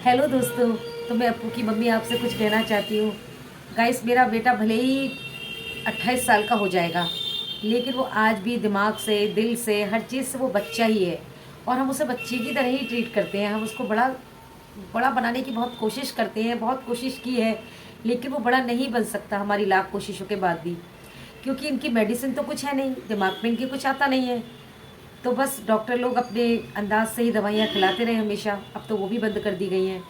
Hello दोस्तों। तो मैं अप्पू की मम्मी आपसे कुछ कहना चाहती हूँ। गाइस, मेरा बेटा भले ही 28 साल का हो जाएगा, लेकिन वो आज भी दिमाग से, दिल से, हर चीज़ से वो बच्चा ही है। और हम उसे बच्चे की तरह ही ट्रीट करते हैं। हम उसको बड़ा बड़ा बनाने की बहुत कोशिश करते हैं, बहुत कोशिश की है, लेकिन वो बड़ा नहीं बन सकता हमारी लाख कोशिशों के बाद भी। क्योंकि इनकी मेडिसिन तो कुछ है नहीं, दिमाग में इनके कुछ आता नहीं है। तो बस डॉक्टर लोग अपने अंदाज से ही दवाइयाँ खिलाते रहे हमेशा। अब तो वो भी बंद कर दी गई हैं।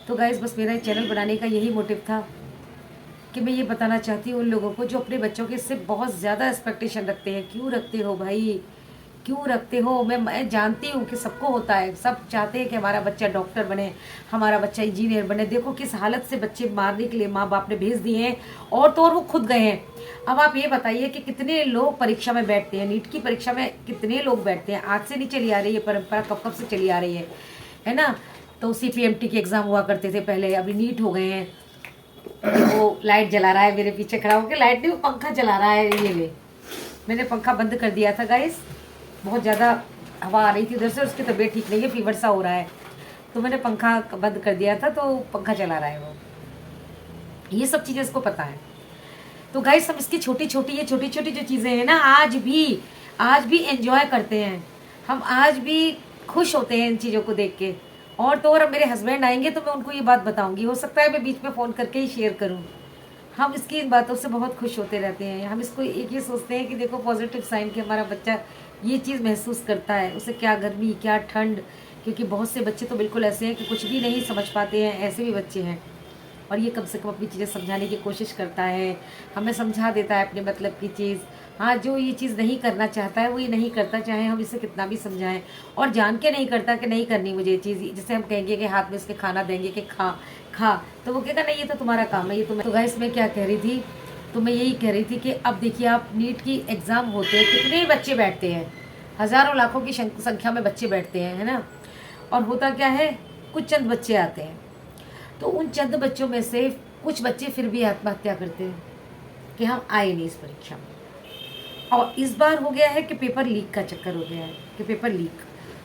तो गाइज़, बस मेरा चैनल बनाने का यही मोटिव था कि मैं ये बताना चाहती हूँ उन लोगों को जो अपने बच्चों के से बहुत ज़्यादा एक्सपेक्टेशन रखते हैं। क्यों रखते हो भाई, क्यों रखते हो? मैं जानती हूँ कि सबको होता है, सब चाहते हैं कि हमारा बच्चा डॉक्टर बने, हमारा बच्चा इंजीनियर बने। देखो किस हालत से बच्चे मारने के लिए माँ बाप ने भेज दिए हैं, और तो और वो खुद गए हैं। अब आप ये बताइए कि कितने लोग परीक्षा में बैठते हैं, नीट की परीक्षा में कितने लोग बैठते हैं। आज से नहीं चली आ रही है परंपरा, कब कब से चली आ रही है ना। तो CPMT के एग्ज़ाम हुआ करते थे पहले, अभी नीट हो गए हैं। वो लाइट जला रहा है मेरे पीछे खड़ा होकर, लाइट नहीं, वो पंखा जला रहा है। ये ले, मैंने पंखा बंद कर दिया था गाइस, बहुत ज़्यादा हवा आ रही थी उधर से। उसकी तबीयत ठीक नहीं है, फीवर सा हो रहा है, तो मैंने पंखा बंद कर दिया था, तो पंखा चला रहा है वो। ये सब चीज़ें इसको पता है। तो गाइस, हम इसकी छोटी छोटी, ये छोटी छोटी जो चीज़ें हैं ना, आज भी एंजॉय करते हैं। हम आज भी खुश होते हैं इन चीज़ों को देख के। और तो और अब मेरे हस्बैंड आएंगे तो मैं उनको ये बात बताऊंगी, हो सकता है मैं बीच में फ़ोन करके ही शेयर करूं। हम इसकी इन बातों से बहुत खुश होते रहते हैं। हम इसको एक ये सोचते हैं कि देखो पॉजिटिव साइन कि हमारा बच्चा ये चीज़ महसूस करता है, उसे क्या गर्मी क्या ठंड। क्योंकि बहुत से बच्चे तो बिल्कुल ऐसे हैं कि कुछ भी नहीं समझ पाते हैं, ऐसे भी बच्चे हैं। और ये कम से कम अपनी चीज़ें समझाने की कोशिश करता है, हमें समझा देता है अपने मतलब की चीज़। हाँ, जो ये चीज़ नहीं करना चाहता है वो ये नहीं करता, चाहे हम इसे कितना भी समझाएं। और जान के नहीं करता कि नहीं करनी मुझे ये चीज़। जैसे हम कहेंगे कि हाथ में इसके खाना देंगे कि खा खा, तो वो कहेगा नहीं ये तो तुम्हारा काम है, ये तो गाइस, मैं क्या कह रही थी, तो मैं यही कह रही थी कि अब देखिए आप, नीट की एग्ज़ाम होते हैं, कितने बच्चे बैठते हैं, हज़ारों लाखों की संख्या में बच्चे बैठते हैं, है ना। और होता क्या है, कुछ चंद बच्चे आते हैं, तो उन चंद बच्चों में से कुछ बच्चे फिर भी आत्महत्या करते हैं कि हम आए नहीं इस परीक्षा में। और इस बार हो गया है कि पेपर लीक का चक्कर हो गया है कि पेपर लीक,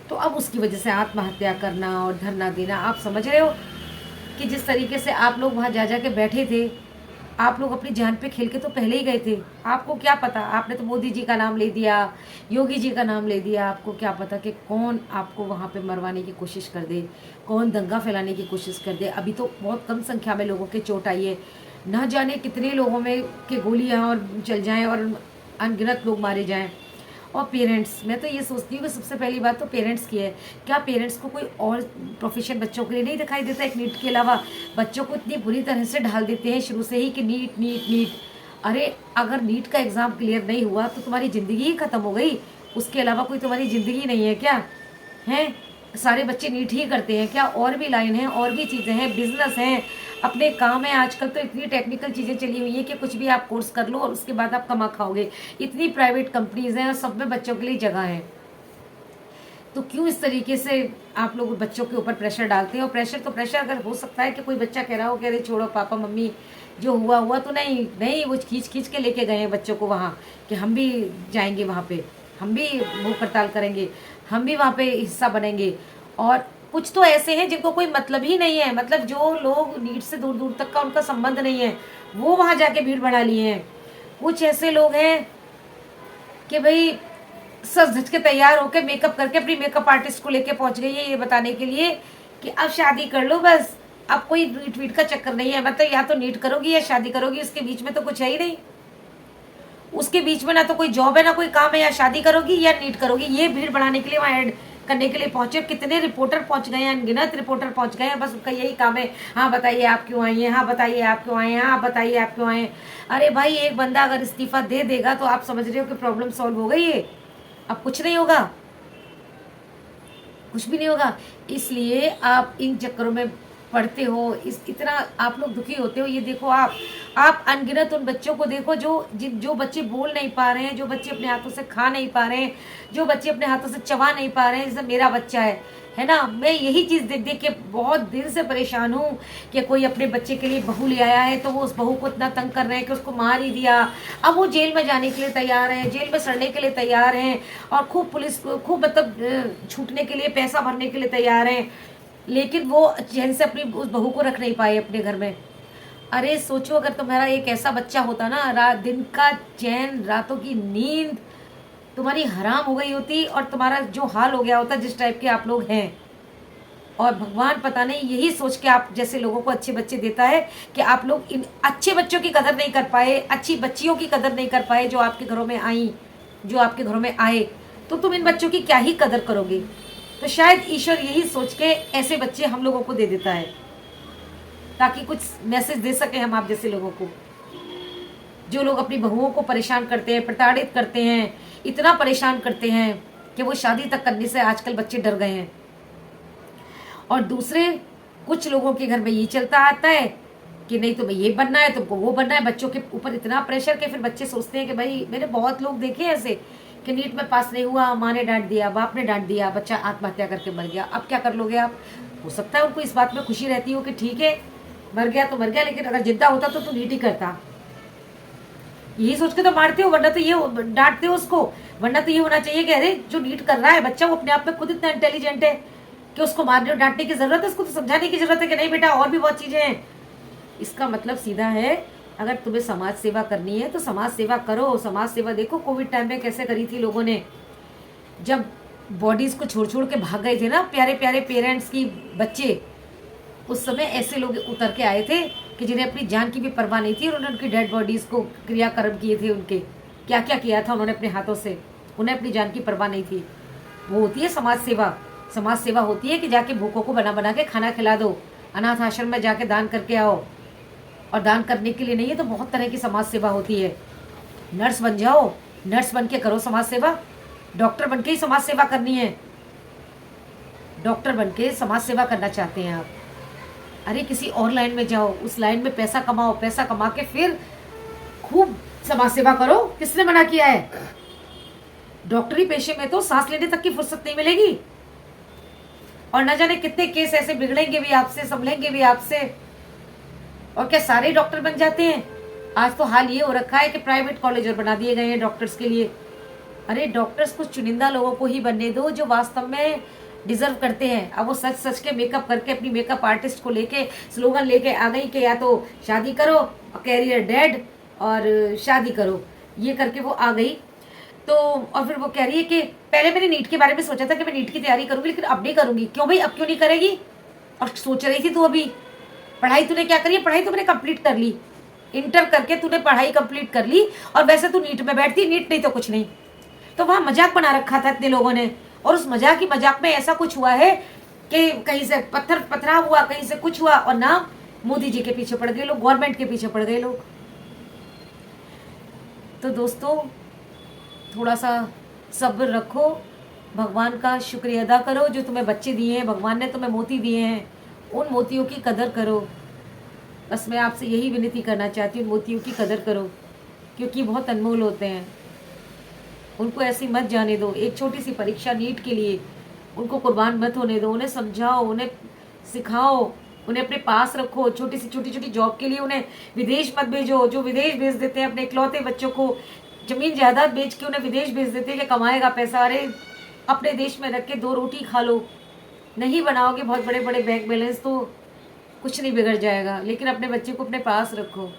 तो अब उसकी वजह से आत्महत्या करना और धरना देना। आप समझ रहे हो कि जिस तरीके से आप लोग वहाँ जा के बैठे थे, आप लोग अपनी जान पे खेल के तो पहले ही गए थे। आपको क्या पता, आपने तो मोदी जी का नाम ले दिया, योगी जी का नाम ले दिया। आपको क्या पता कि कौन आपको वहाँ पे मरवाने की कोशिश कर दे, कौन दंगा फैलाने की कोशिश कर दे। अभी तो बहुत कम संख्या में लोगों के चोट आई है, ना जाने कितने लोगों में के गोलियाँ और चल जाएँ और अनगिनत लोग मारे जाएँ। और पेरेंट्स, मैं तो ये सोचती हूँ कि सबसे पहली बात तो पेरेंट्स की है। क्या पेरेंट्स को कोई और प्रोफेशन बच्चों के लिए नहीं दिखाई देता एक नीट के अलावा? बच्चों को इतनी बुरी तरह से ढाल देते हैं शुरू से ही कि नीट नीट नीट। अरे अगर नीट का एग्ज़ाम क्लियर नहीं हुआ तो तुम्हारी ज़िंदगी ही ख़त्म हो गई, उसके अलावा कोई तुम्हारी ज़िंदगी नहीं है क्या? हैं, सारे बच्चे नीट ही करते हैं क्या? और भी लाइन है, और भी चीज़ें हैं, बिजनेस हैं, अपने काम है। आजकल तो इतनी टेक्निकल चीज़ें चली हुई हैं कि कुछ भी आप कोर्स कर लो और उसके बाद आप कमा खाओगे। इतनी प्राइवेट कंपनीज हैं और सब में बच्चों के लिए जगह है। तो क्यों इस तरीके से आप लोग बच्चों के ऊपर प्रेशर डालते हैं? और प्रेशर तो प्रेशर, अगर हो सकता है कि कोई बच्चा कह रहा हो कि अरे छोड़ो पापा मम्मी, जो हुआ हुआ, तो नहीं नहीं, वो खींच खींच के लेके गए हैं बच्चों को वहाँ कि हम भी जाएंगे वहाँ पे, हम भी भूख हड़ताल करेंगे, हम भी वहाँ पे हिस्सा बनेंगे। और कुछ तो ऐसे हैं जिनको कोई मतलब ही नहीं है, मतलब जो लोग नीट से दूर दूर तक का उनका संबंध नहीं है, वो वहाँ जाके भीड़ बढ़ा लिए हैं। कुछ ऐसे लोग हैं कि भाई सज धज के तैयार होकर मेकअप करके अपनी मेकअप आर्टिस्ट को लेके पहुंच गई है ये बताने के लिए कि अब शादी कर लो बस, अब कोई नीट वीट का चक्कर नहीं है। मतलब या तो नीट करोगी या शादी करोगी, उसके बीच में तो कुछ है ही नहीं। उसके बीच में ना तो कोई जॉब है ना कोई काम है, या शादी करोगी या नीट करोगी। ये भीड़ बढ़ाने के लिए वहाँ ऐड करने के लिए पहुंचे। कितने रिपोर्टर पहुंच गए हैं, अनगिनत रिपोर्टर पहुंच गए हैं, बस उनका यही काम है, हाँ बताइए आप क्यों आई हैं, हाँ बताइए आप क्यों आए हैं, हाँ बताइए आप क्यों आए हैं। अरे भाई, एक बंदा अगर इस्तीफा दे देगा तो आप समझ रहे हो कि प्रॉब्लम सॉल्व हो गई है? अब कुछ नहीं होगा, कुछ भी नहीं होगा। इसलिए आप इन चक्करों में पढ़ते हो, इस इतना आप लोग दुखी होते हो। ये देखो आप अनगिनत उन बच्चों को देखो जो बच्चे बोल नहीं पा रहे हैं, जो बच्चे अपने हाथों से खा नहीं पा रहे हैं, जो बच्चे अपने हाथों से चबा नहीं पा रहे हैं। जैसे मेरा बच्चा है ना। मैं यही चीज़ देख देख के बहुत दिन से परेशान हूँ कि कोई अपने बच्चे के लिए बहू ले आया है तो वो उस बहू को इतना तंग कर रहे हैं कि उसको मार ही दिया। अब वो जेल में जाने के लिए तैयार हैं, जेल में सड़ने के लिए तैयार हैं, और खूब पुलिस खूब मतलब छूटने के लिए, पैसा भरने के लिए तैयार हैं। लेकिन वो चैन से अपनी उस बहू को रख नहीं पाए अपने घर में। अरे सोचो, अगर तुम्हारा एक ऐसा बच्चा होता ना, रात दिन का चैन, रातों की नींद तुम्हारी हराम हो गई होती, और तुम्हारा जो हाल हो गया होता जिस टाइप के आप लोग हैं। और भगवान पता नहीं यही सोच के आप जैसे लोगों को अच्छे बच्चे देता है कि आप लोग इन अच्छे बच्चों की कदर नहीं कर पाए, अच्छी बच्चियों की कदर नहीं कर पाए जो आपके घरों में आई, जो आपके घरों में आए। तो तुम इन बच्चों की क्या ही कदर करोगे। तो शायद ईश्वर यही सोच के ऐसे बच्चे हम लोगों को दे देता है, ताकि कुछ मैसेज दे सके हम आप जैसे लोगों को, जो लोग अपनी बहुओं को परेशान करते हैं, प्रताड़ित करते हैं, इतना परेशान करते हैं कि वो शादी तक करने से आजकल बच्चे डर गए हैं। और दूसरे कुछ लोगों के घर में ये चलता आता है कि नहीं तुम्हें ये बनना है, तुमको वो बनना है। बच्चों के ऊपर इतना प्रेशर कि फिर बच्चे सोचते हैं कि भाई, मैंने बहुत लोग देखे ऐसे कि नीट में पास नहीं हुआ, माँ ने डांट दिया, बाप ने डांट दिया, बच्चा आत्महत्या करके मर गया। अब क्या कर लोगे आप। हो सकता है उनको इस बात में खुशी रहती हो कि ठीक है मर गया तो मर गया, लेकिन अगर जिंदा होता तो नीट ही करता। यही सोच के तो मारते हो, वरना तो ये डांटते हो उसको। वरना तो ये होना चाहिए कि अरे जो नीट कर रहा है बच्चा, वो अपने आप में खुद इतना इंटेलिजेंट है कि उसको मारने और डांटने की जरूरत है, उसको तो समझाने की जरूरत है कि नहीं बेटा और भी बहुत चीजें हैं। इसका मतलब सीधा है, अगर तुम्हें समाज सेवा करनी है तो समाज सेवा करो। समाज सेवा देखो कोविड टाइम में कैसे करी थी लोगों ने, जब बॉडीज को छोड़ छोड़ के भाग गए थे ना प्यारे प्यारे पेरेंट्स की बच्चे। उस समय ऐसे लोग उतर के आए थे कि जिन्हें अपनी जान की भी परवाह नहीं थी, और उन्होंने उनकी डेड बॉडीज को क्रियाकर्म किए थे, उनके क्या क्या किया था उन्होंने अपने हाथों से। उन्हें अपनी जान की परवाह नहीं थी। वो होती है समाज सेवा। समाज सेवा होती है कि जाके भूखों को बना बना के खाना खिला दो, अनाथ आश्रम में जाके दान करके आओ। और दान करने के लिए नहीं है तो बहुत तरह की समाज सेवा होती है। नर्स बन जाओ, नर्स बन के करो समाज सेवा। डॉक्टर बन के ही समाज सेवा करनी है। डॉक्टर बन के समाज सेवा करना चाहते हैं आप, अरे किसी और लाइन में जाओ, उस लाइन में पैसा कमाओ, पैसा कमा के फिर खूब समाज सेवा करो। किसने मना किया है। डॉक्टरी पेशे में तो सांस लेने तक की फुर्सत नहीं मिलेगी, और न जाने कितने केस ऐसे बिगड़ेंगे भी आपसे, संभलेंगे भी आपसे। और क्या सारे डॉक्टर बन जाते हैं। आज तो हाल ये हो रखा है कि प्राइवेट कॉलेज और बना दिए गए हैं डॉक्टर्स के लिए। अरे डॉक्टर्स कुछ चुनिंदा लोगों को ही बनने दो जो वास्तव में डिजर्व करते हैं। अब वो सच सच के मेकअप करके अपनी मेकअप आर्टिस्ट को लेके स्लोगन लेके आ गई कि या तो शादी करो और कैरियर डेड, और शादी करो, ये करके वो आ गई। तो और फिर वो कह रही है कि पहले मैंने नीट के बारे में सोचा था कि मैं नीट की तैयारी करूंगी, लेकिन अब नहीं करूंगी। क्यों भाई, अब क्यों नहीं करेगी। और सोच रही थी तू अभी, पढ़ाई तूने क्या करी है। पढ़ाई तो मैंने कंप्लीट कर ली, इंटर करके तूने पढ़ाई कंप्लीट कर ली, और वैसे तू नीट में बैठती, नीट नहीं तो कुछ नहीं। तो वहां मजाक बना रखा था इतने लोगों ने, और उस मजाक ही मजाक में ऐसा कुछ हुआ है कि कहीं से पत्थर पथराव हुआ, कहीं से कुछ हुआ, और ना मोदी जी के पीछे पड़ गए लोग, गवर्नमेंट के पीछे पड़ गए लोग। तो दोस्तों थोड़ा सा सब्र रखो, भगवान का शुक्रिया अदा करो जो तुम्हें बच्चे दिए हैं। भगवान ने तुम्हें मोती दिए हैं, उन मोतियों की कदर करो। बस मैं आपसे यही विनती करना चाहती हूँ, मोतियों की कदर करो, क्योंकि बहुत अनमोल होते हैं। उनको ऐसी मत जाने दो। एक छोटी सी परीक्षा नीट के लिए उनको कुर्बान मत होने दो। उन्हें समझाओ, उन्हें सिखाओ, उन्हें अपने पास रखो। छोटी छोटी जॉब के लिए उन्हें विदेश मत भेजो। जो विदेश भेज देते हैं अपने इकलौते बच्चों को, जमीन जायदाद बेच के उन्हें विदेश भेज देते हैं कि कमाएगा पैसा। अरे अपने देश में रख के 2 रोटी खा लो। नहीं बनाओगे बहुत बड़े बड़े बैंक बैलेंस तो कुछ नहीं बिगड़ जाएगा, लेकिन अपने बच्चे को अपने पास रखो।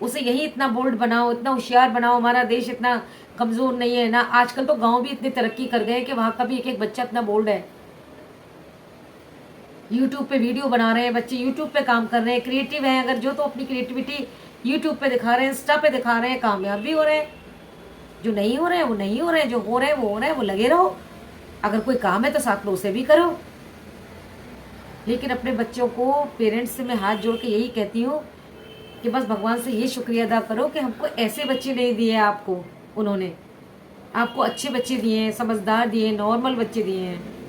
उसे यही इतना बोल्ड बनाओ, इतना होशियार बनाओ। हमारा देश इतना कमजोर नहीं है ना। आजकल तो गांव भी इतनी तरक्की कर गए हैं कि वहां का भी एक एक बच्चा इतना बोल्ड है। यूट्यूब पे वीडियो बना रहे हैं बच्चे, यूट्यूब पे काम कर रहे हैं, क्रिएटिव हैं अगर जो, तो अपनी क्रिएटिविटी यूट्यूब पे दिखा रहे हैं, इंस्टा पे दिखा रहे हैं, कामयाब भी हो रहे हैं। जो नहीं हो रहे हैं वो नहीं हो रहे हैं, जो हो रहे हैं वो हो रहे हैं। वो लगे रहो। अगर कोई काम है तो साथ में उसे भी करो। लेकिन अपने बच्चों को, पेरेंट्स से मैं हाथ जोड़ के यही कहती हूँ कि बस भगवान से ये शुक्रिया अदा करो कि हमको ऐसे बच्चे नहीं दिए आपको। उन्होंने आपको अच्छे बच्चे दिए हैं, समझदार दिए हैं, नॉर्मल बच्चे दिए हैं।